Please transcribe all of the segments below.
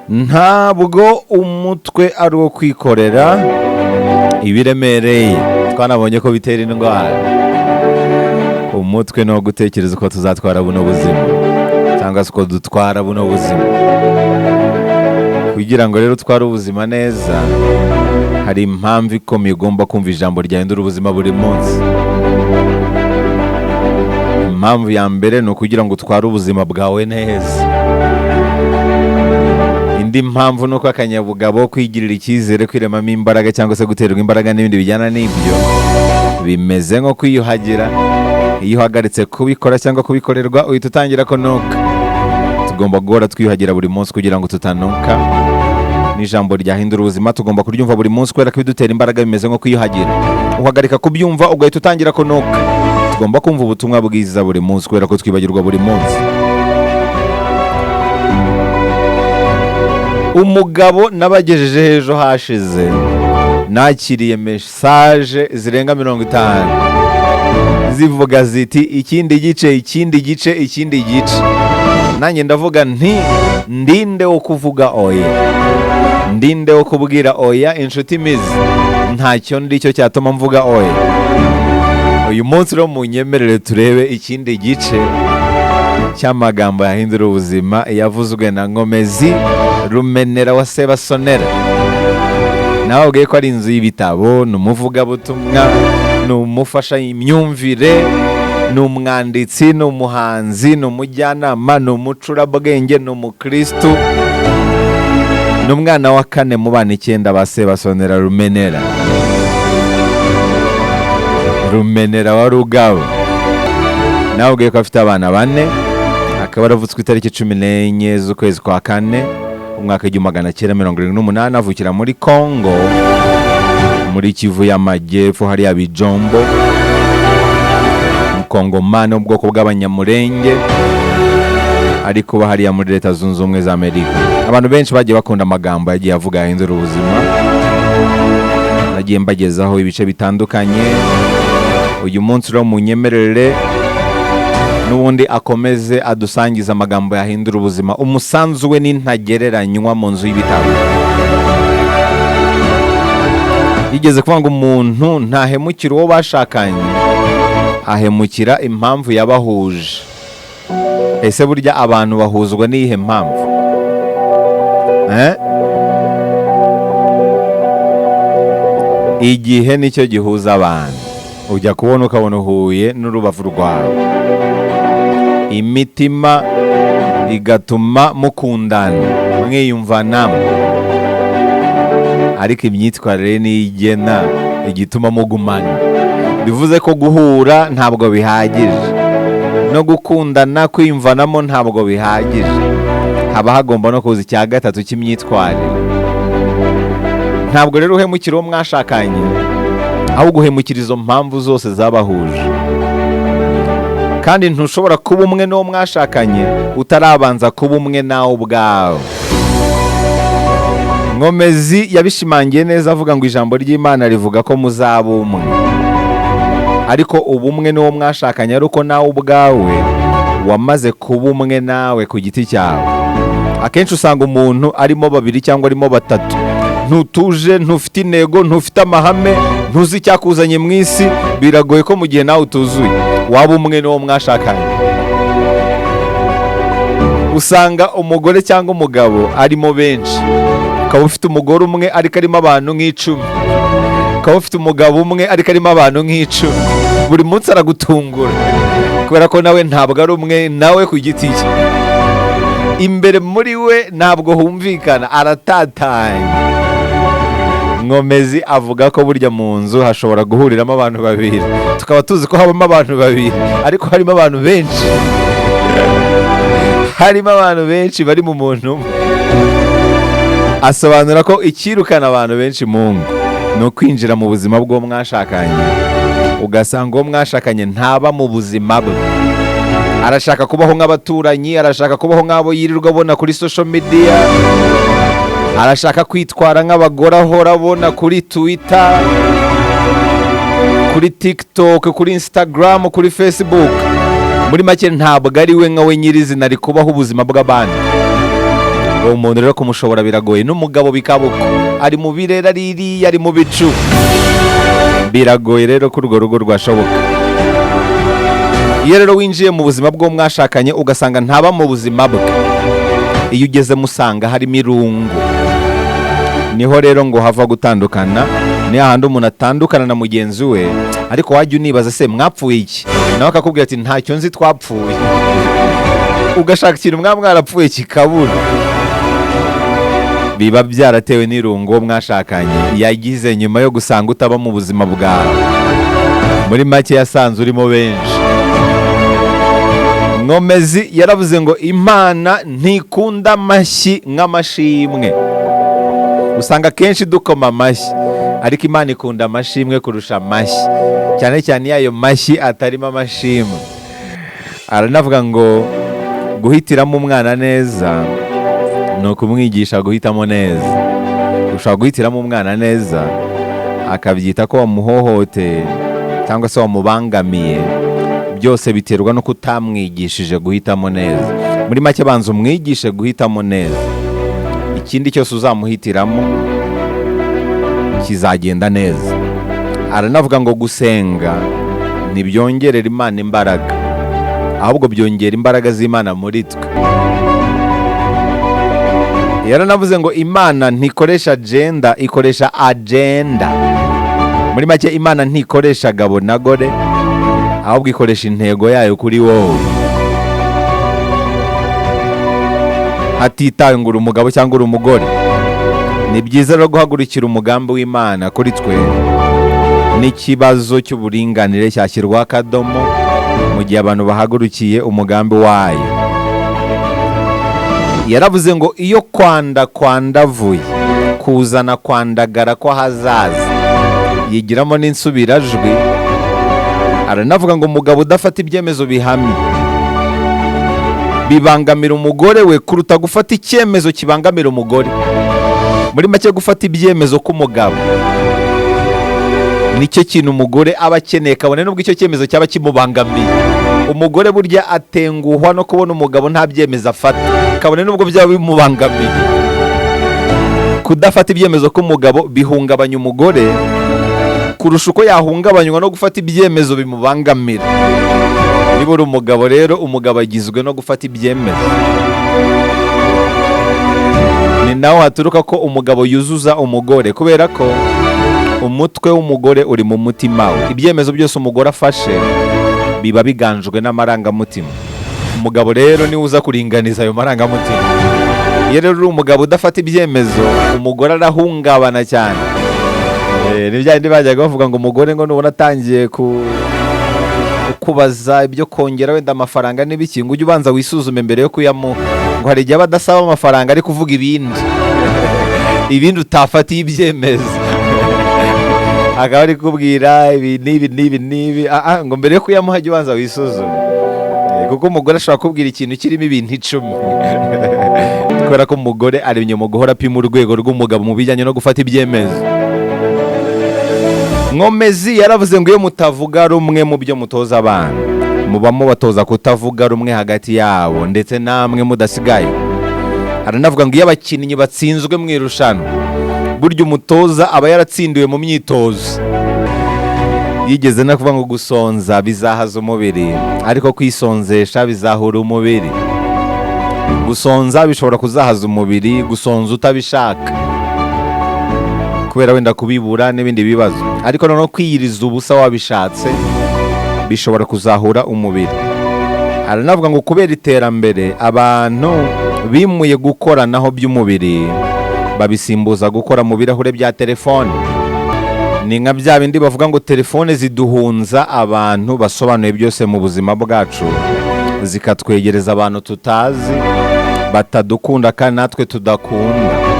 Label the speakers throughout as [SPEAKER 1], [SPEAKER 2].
[SPEAKER 1] ntabwo umutwe ari uwo kwikorera ibiremereye, twanabonye ko bitera indwara. Umutwe ni uwo gutekereza uko tuzatwara buno buzima cyangwa se uko dutwara buno buzima. Kugira ngo rero utware ubuzima neza, hari impamvu ikomeye ugomba kumva ijambo ryahindura ubuzima buri munsi. Impamvu ya mbere ni ukugira ngo utware ubuzima bwawe neza. Indi mpamvu ni uko akanyabugabo, kwigirira icyizere, kwiremamo imbaraga cyangwa se guterwa imbaraga n'ibindi bijyana n'ibyo bimeze nko kwiyuhagira. Iyo uhagaritse kubikora cyangwa kubikorerwa uhita utangira kunuka. Tugomba guhora twiyuhagira buri munsi kugira ngo tutanuka. N'ijambo ryahindura ubuzima tugomba kuryumva buri munsi kubera ko bidutera imbaraga, bimeze nko kwiyuhagira. Uhagarika kubyumva ugahita utangira kunuka. Tugomba kumva ubutumwa bwiza buri munsi kubera ko twibagirwa buri munsi. Umugabo nabagejeje ejo hashize nakiriye message zirenga 50 zivuga ziti ikindi gice. Nanjye ndavuga nti ndinde wo kuvuga oya, ndinde wo kubwira oya inshuti mizi, ntacyo ndicyo cyatuma mvuga oya. Uyu munsi rero munyemerere turebe ikindi gice cy'amagambo yahindura ubuzima yavuzwe na Nkomezi Rumenera wa Sebasonera. Nababwiye ko ari inzu y'ibitabo, ni umuvugabutumwa, ni umufasha imyumvire, ni umwanditsi, ni umuhanzi, ni umujyanama, ni umucurabwenge, ni umukristu, ni umwana wa 4 mu bana 9 ba Sebasonera Rumenera. Rumenera wa Rugabo. Nababwiye ko afite abana 4, akaba aravutswe itariki 14 z'ukwezi kwa 4 umwaka 1978, avukira muri Congo, muri Kivu y'Amajyepfo, hariya Ijambo, Mukongomani wo mu bwoko bw'abanyamurenge, ariko hariya muri Leta Zunze Ubumwe za Amerika. Abantu benshi bagiye bakunda amagambo yagiye avuga yahindura ubuzima, nagiye mbagezaho ibice bitandukanye. Uyu munsi rero munyemerere n'ubundi akomeze adusangiza amagambo yahindura ubuzima. Umusanzu we n'intagereranywa mu nzu y'ibitabo. Yigeze kuvuga ngo umuntu ntahemukira uwo bashakanye, ahemukira impamvu yabahuje. Ese burya abantu bahuzwa n'iyihe mpamvu? Igihe nicyo gihuza abantu. Ujya kubona ukabona uhuye n'urubavu rwawe, imitima igatuma mukundana, mwiyumvanamo, ariko imyitwarire n'igena igituma mugumana. Bivuze ko guhura ntabwo bihagije, no gukundana, kwiyumvanamo ntabwo bihagije. Haba hagomba no kuza icya gatatu cy'imyitwarire. Ntabwo rero uhemukira uwo mwashakanye, ahubwo uhemukira izo mpamvu zose zabahuje. Kandi ntushobora kuba umwe n'uwo mwashakanye utarabanza kuba umwe nawe ubwawe. Nkomezi yabishimangiye neza avuga ngo ijambo ry'Imana rivuga ko muzaba umwe, ariko ubumwe n'uwo mwashakanye ari uko nawe ubwawe wamaze kuba umwe nawe ku giti cyawe. Akenshi usanga umuntu arimo 2 cyangwa arimo 3, ntutuje, ntufite intego, ntufite amahame, ntuzi icyakuzanye mu isi. Biragoye ko mu gihe nawe utuzuye waba umwe n'uwo mwashakanye. Usanga umugore cyangwa umugabo arimo benshi, ukaba ufite umugore umwe ariko arimo abantu nk'icumi, ukaba ufite umugabo umwe ariko arimo abantu nk'icumi. Buri munsi aragutungura kubera ko nawe ntabwo ari umwe nawe ku giti cye. Imbere muri we ntabwo humvikana, aratatanye. Nkomezi avuga ko burya mu nzu hashobora guhuriramo abantu 2. Tukaba tuzi ko habamo abantu 2, ariko harimo abantu benshi. Harimo abantu benshi bari mu muntu umwe. Asobanura ko ikirukana abantu benshi mu ngo ni ukwinjira mu buzima bw'uwo mwashakanye, ugasanga uwo mwashakanye ntaba mu buzima bwe. Arashaka kubaho nk'abaturanyi, arashaka kubaho nk'abo yirirwa abona kuri social media, arashaka kwitwara nk'abagore ahora abona kuri Twitter, kuri TikTok, kuri Instagram, kuri Facebook. muri make ntabwo ari we nka we nyirizina ari kubaho ubuzima bw'abandi. uwo muntu rero kumushobora biragoye. N'umugabo bikabuko ari mu birere aririye ari mu bicu, biragoye rero ko urwo rugo rwashoboka. Iyo rero winjiye mu buzima bw'uwo mwashakanye ugasanga ntaba mu buzima bwe, iyo ugeze musanga harimo irungu, niho rero ngo hava gutandukana. Ni hahandi umuntu atandukana na mugenzi we, ariko wajya unibaza se mwapfuye iki, nawe akakubwira ati ntacyo nzi twapfuye. Ugashaka ikintu mwarapfuye kikabura. Biba byaratewe n'irungu uwo mwashakanye yagize nyuma yo gusanga utaba mu buzima bwawe. Muri make yasanze urimo benshi. Nkomezi yaravuze ngo Imana ntikunda amashyi nk'amashimwe. Usanga kenshi dukoma amashyi, ariko Imana ikunda amashimwe kurusha amashyi, cyane cyane yayo mashyi atarimo amashimwe. Aranavuga ngo guhitiramo umwana neza ni ukumwigisha guhitamo neza. Ushobora guhitiramo umwana neza akabyita ko wamuhohoteye cyangwa se wamubangamiye, byose biterwa no kutamwigishije guhitamo neza. Muri make banza umwigishe guhitamo neza, ikindi cyose uzamuhitiramo kizagenda neza. Aranavuga ngo gusenga ntibyongerera Imana imbaraga, ahubwo byongera imbaraga z'Imana muri twe. Yaranavuze ngo Imana ntikoresha agenda, ikoresha agenda. Muri make Imana ntikoresha gabo na gore, ahubwo ikoresha intego yayo kuri wowe, hatitawe ngo uri umugabo cyangwa uri umugore. Ni byiza rero guhagurukira umugambi w'Imana kuri twe. N'ikibazo cy'uburinganire cyashyirwaho akadomo mu gihe abantu bahagurukiye umugambi wayo. Yaravuze ngo iyo kwandavuye kuzana kwandagara ko hazaza, yigiramo n'insubirajwi. Aranavuga ngo umugabo udafata ibyemezo bihamye bibangamira umugore we kuruta gufata icyemezo kibangamira umugore. Muri make gufata ibyemezo k'umugabo nicyo kintu umugore aba akeneye, kabone n'ubwo icyo cyemezo cyaba kimubangamiye. Umugore burya atenguhwa no kubona umugabo nta byemezo afata, kabone n'ubwo byaba bimubangamiye. Kudafata ibyemezo k'umugabo bihungabanya umugore kurusha uko yahungabanywa no gufata ibyemezo bimubangamira. Niba uri umugabo rero, umugabo agizwe no gufata ibyemezo. Ni naho haturuka ko umugabo yuzuza umugore, kubera ko umutwe w'umugore uri mu mutima we. Ibyemezo byose umugore afashe biba biganjwe n'amarangamutima. Umugabo rero niwe uza kuringaniza ayo marangamutima. Iyo rero uri umugabo udafata ibyemezo, umugore arahungabana cyane. Ni bya bindi bajyaga bavuga ngo umugore ngo nubona atangiye kubaza ibyo kongera wenda amafaranga n'ibiki, ngo ujye ubanza wisuzume mbere yo kuyamuha. Ngo hari igihe aba adasaba amafaranga ari kuvuga ibindi utafatiye ibyemezo. Akaba ari kubwira ibi n'ibi, ngo mbere yo kuyamuha jya ubanza wisuzume. Kuko umugore ashobora kubwira ikintu kirimo ibintu 10. Kubera ko umugore ari inyuma guhora apima urwego rw'umugabo mu bijyanye no gufata ibyemezo. Nkomezi yaravuze ngo iyo mutavuga rumwe mu byo mutoza abana, muba mubatoza kutavuga rumwe hagati yabo ndetse namwe mudasigaye. Aranavuga ngo iyo abakinnyi batsinzwe mu irushanwa, burya umutoza aba yaratsindiwe mu myitozo. Yigeze no kuvuga ngo gusonza bizahaza umubiri, ariko kwisonzesha bizahura umubiri. Gusonza bishobora kuzahaza umubiri, gusonza utabishaka kubera wenda kubibura n'ibindi bibazo, ariko noneho kwiyiriza ubusa wabishatse bishobora kuzahura umubiri. Aranavuga ngo kubera iterambere abantu bimuye gukoranaho by'umubiri, babisimbuza gukora mu birahure bya telefone. Ni nka bya bindi bavuga ngo telefone ziduhunza abantu basobanuye byose mu buzima bwacu, zikatwegereza abantu tutazi, batadukunda kandi natwe tudakunda.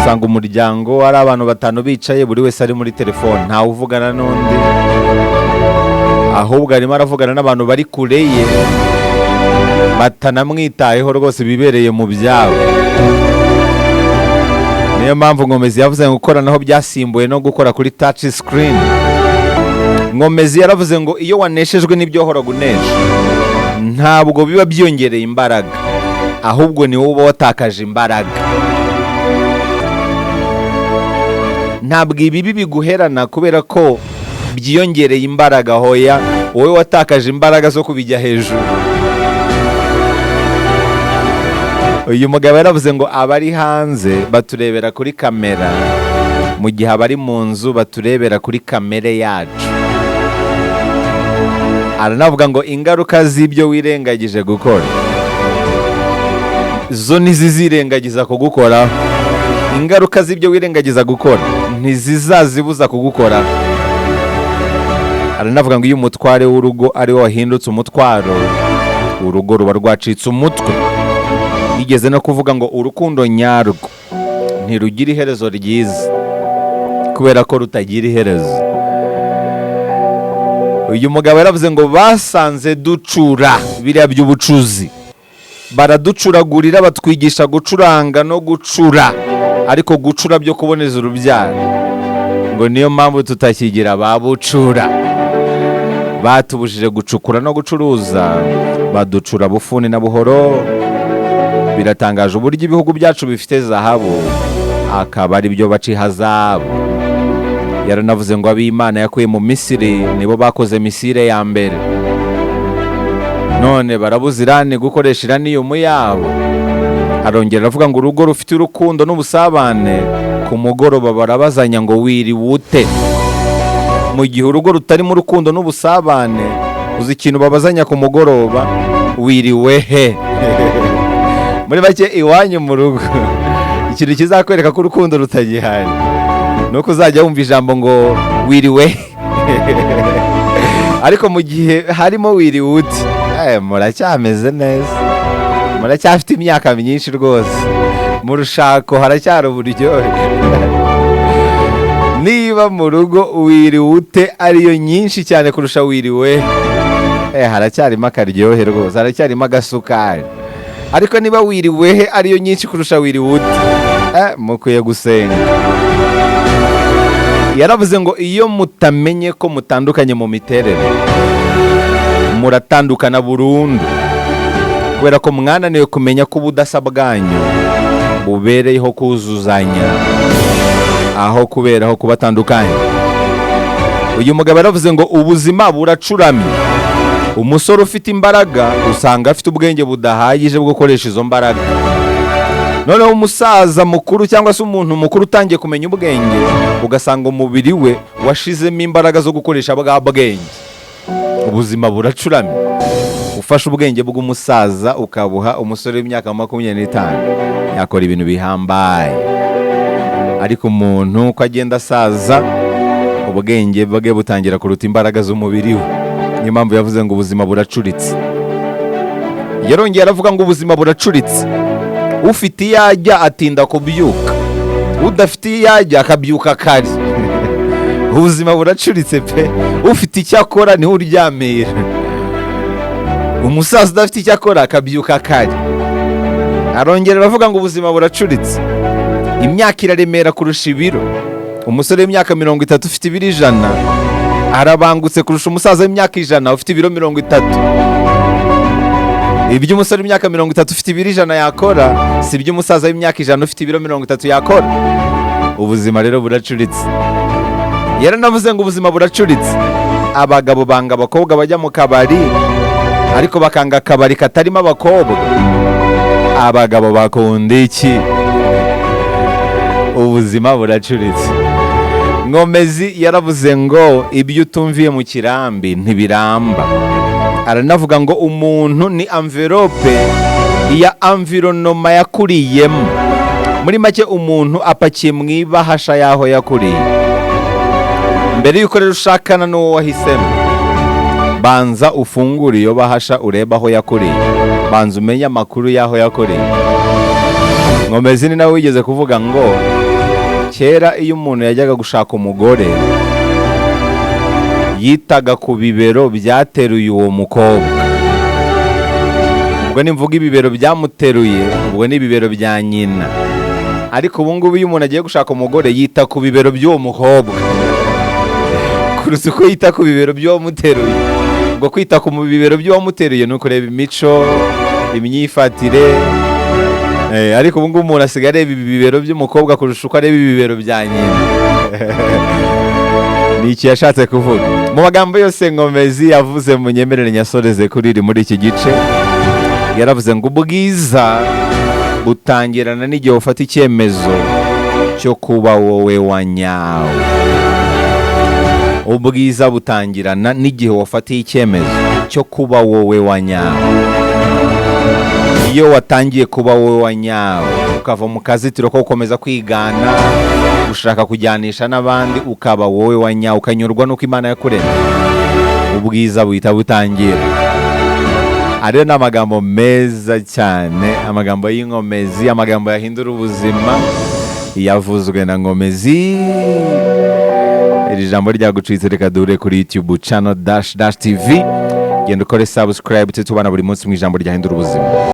[SPEAKER 1] Usanga umuryango ari abantu 5 bicaye, buri wese ari muri telefone, ntawe uvugana n'undi, ahubwo arimo aravugana n'abantu bari kure ye, batanamwitayeho rwose, bibereye mu byabo. Niyo mpamvu Nkomezi yavuze ngo gukoranaho byasimbuye no gukora kuri touch screen. Nkomezi yaravuze ngo iyo waneshejwe n'ibyo wahoraga unesha ntabwo biba byongereye imbaraga, ahubwo ni wowe uba watakaje imbaraga. Ntabwo ibibi biguherana kubera ko byiyongereye imbaraga, hoya wowe watakaje imbaraga zo kubijya hejuru. Uyu mugabo yaravuze ngo abari hanze baturebera kuri kamera, mu gihe abari mu nzu baturebera kuri kamere yacu. Aranavuga ngo ingaruka z'ibyo wirengagije gukora zo ntizizirengagiza kugukora. Ingaruka z'ibyo wirengagiza gukora ntizizazibuza kugukora. Aranavuga ngo iyo umutware w'urugo ari we wahindutse umutwaro, urugo ruba rwacitse umutwe. Yigeze no kuvuga ngo urukundo nyarwo ntirugira iherezo ryiza kubera ko rutagira iherezo. Uyu mugabo yaravuze ngo basanze ducura biriya by'ubucuzi, baraducuragurira batwigisha gucuranga no gucura, ariko gucura byo kuboneza urubyaro ngo niyo mpamvu tutakigira babucura. Batubujije gucukura no gucuruza, baducura bufuni na buhoro. Biratangaje uburyo ibihugu byacu bifite zahabu akaba ari byo baca ihazabu. Yaranavuze ngo ab'Imana yakuye mu Misiri nibo bakoze misile ya mbere, none barabuza Irani gukoresha iraniyumu yabo. Arongera aravuga ngo urugo rufite urukundo n'ubusabane ku mugoroba barabazanya ngo wiriwe ute. Mu gihe urugo rutarimo urukundo n'ubusabane, uzi ikintu babazanya ku mugoroba? Wiriwe he? Muri bake iwanyu mu rugo ikintu kizakwereka ko urukundo rutagihari nuko uzajya wumva ijambo ngo wiriwe. Ariko mu gihe harimo wiriwe uti, muracyameze neza, muracyafite imyaka myinshi rwose, mu rushako haracyari uburyohe. Niba mu rugo wiriwe ute ariyo nyinshi cyane kurusha wiriwe, haracyarimo akaryohe rwose, haracyarimo agasukari. Ariko niba wiriwe he ariyo nyinshi kurusha wiriwe ute, mukwiye gusenga. Yaravuze ngo iyo mutamenye ko mutandukanye mu miterere, muratandukana burundu, kubera ko mwananiwe kumenya ko ubudasa bwanyu bubereyeho kuzuzanya aho kuberaho kubatandukanye. Uyu mugabo yaravuze ngo ubuzima buracuramye. Umusore ufite imbaraga usanga afite ubwenge budahagije bwo gukoresha izo mbaraga. Noneho umusaza mukuru cyangwa se umuntu mukuru utangiye kumenya ubwenge, ugasanga umubiri we washizemo imbaraga zo gukoresha bwa bwenge. Ubuzima buracuramye. Ufashe ubwenge bw'umusaza ukabuha umusore w'imyaka 25, yakora ibintu bihambaye. Ariko umuntu uko agenda asaza, ubwenge bwe butangira kuruta imbaraga z'umubiri we. Niyo mpamvu yavuze ngo ubuzima buracuritse. Yarongera aravuga ngo ubuzima buracuritse. Ufite iyajya atinda kubyuka, udafite iyajya akabyuka kare. Ubuzima buracuritse pe. Ufite icyo akora niho uryamira. Umusaza udafite icyo akora akabyuka kare. Arongera aravuga ngo ubuzima buracuritse. Imyaka iraremera kurusha ibiro. Umusore w'imyaka 30 ufite ibiro 100 arabangutse kurusha umusaza w'imyaka 100 ufite ibiro 30. Ibyo umusore w'imyaka 30 ufite ibiro 100 yakora, si ibyo umusaza w'imyaka 100 ufite ibiro 30 yakora. Ubuzima rero buracuritse. Yaranavuze ngo ubuzima buracuritse. Abagabo banga abakobwa bajya mu kabari, ariko bakanga akabari katarimo abakobwa. Abagabo bakunda iki? Ubuzima buracuritse. Nkomezi yaravuze ngo ibyo utumviye mu kirambi ntibiramba. Aranavuga ngo umuntu ni envelope ya environoma yakuriyemo. Muri make umuntu apakiye mu ibahasha yaho yakuriye. Mbere yuko rero ushakana n'uwo wahisemo, banza ufungure iyo bahasha ureba aho yakuriye, banza umenye amakuru yaho yakuriye. Nkomezi ni nawe wigeze kuvuga ngo kera iyo umuntu yajyaga gushaka umugore yitaga ku bibero byateruye uwo mukobwa. Ubwo nimvuga ibibero byamuteruye, ubwo ni ibibero bya nyina. Ariko ubu ngubu iyo umuntu agiye gushaka umugore yita ku bibero by'uwo mukobwa, kuruta uko yita ku bibero by'uwamuteruye. Ngo kwita ku bibero by'uwamuteruye ni ukureba imico, imyifatire, ariko ubu ngubu umuntu asigaye areba ibibero by'umukobwa kurusha uko areba ibibero bya nyina. Ni iki yashatse kuvuga? Mu magambo yose Nkomezi yavuze, munyemerere nyasoreze kuri iri muri iki gice. Yaravuze ngo ubwiza butangirana n'igihe ufata icyemezo cyo kuba wowe wa nyawe. Ubwiza butangirana n'igihe wafatiye icyemezo cyo kuba wowe wa nyawe. Iyo watangiye kuba wowe wa nyawe, ukava mu kazitiro ko gukomeza kwigana, ushaka kujyanisha n'abandi, ukaba wowe wa nyawe, ukanyurwa n'uko Imana yakuremye, ubwiza buhita butangira. Ariyo ni amagambo meza cyane, amagambo y'Inkomezi, amagambo yahindura ubuzima, yavuzwe na Nkomezi. Iri jambo ryagucitse, reka dure kuri YouTube channel _TV. Genda ukore subscribe, tubana buri munsi mu ijambo ryahindura ubuzima.